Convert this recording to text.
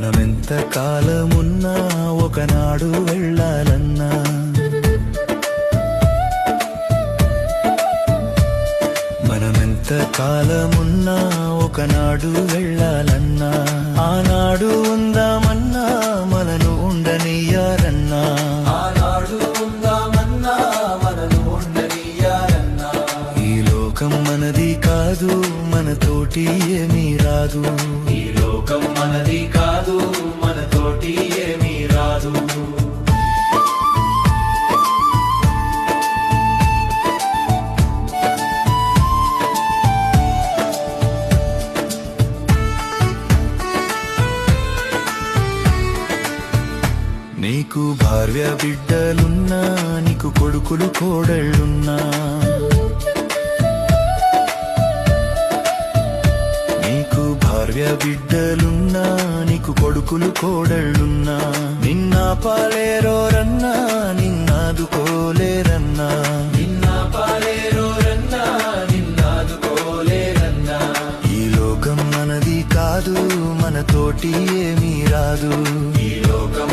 మనమెంత కాలమున్నా ఒకనాడు వెళ్ళాలన్నా, మనమెంత కాలమున్నా ఒకనాడు వెళ్ళాలన్నా, ఆనాడు ఉందామన్నా మనను ఉండనియ్యారన్నా, ఆనాడు ఉందామన్నా మనను ఉండనియ్యారన్నా. ఈ లోకం మనది కాదు మనతోటి ఏమీ రాదు, ఈ లోకం మనది కాదు మనతోటి ఏమీ రాదు. నీకు భార్య బిడ్డలున్నా, నీకు కొడుకులు కోడళ్ళున్నా, నీకు భార్య బిడ్డలున్నా, నీకు కొడుకులు కోడళ్ళున్నా, నిన్న పాలేరోరన్నా నిన్నాదుకోలేరన్నా, నిన్న పాలేరోరన్నా నిన్నాదుకోలేరన్నా. ఈ లోకం మనది కాదు మనతోటి ఏమీ రాదు, ఈ లోకం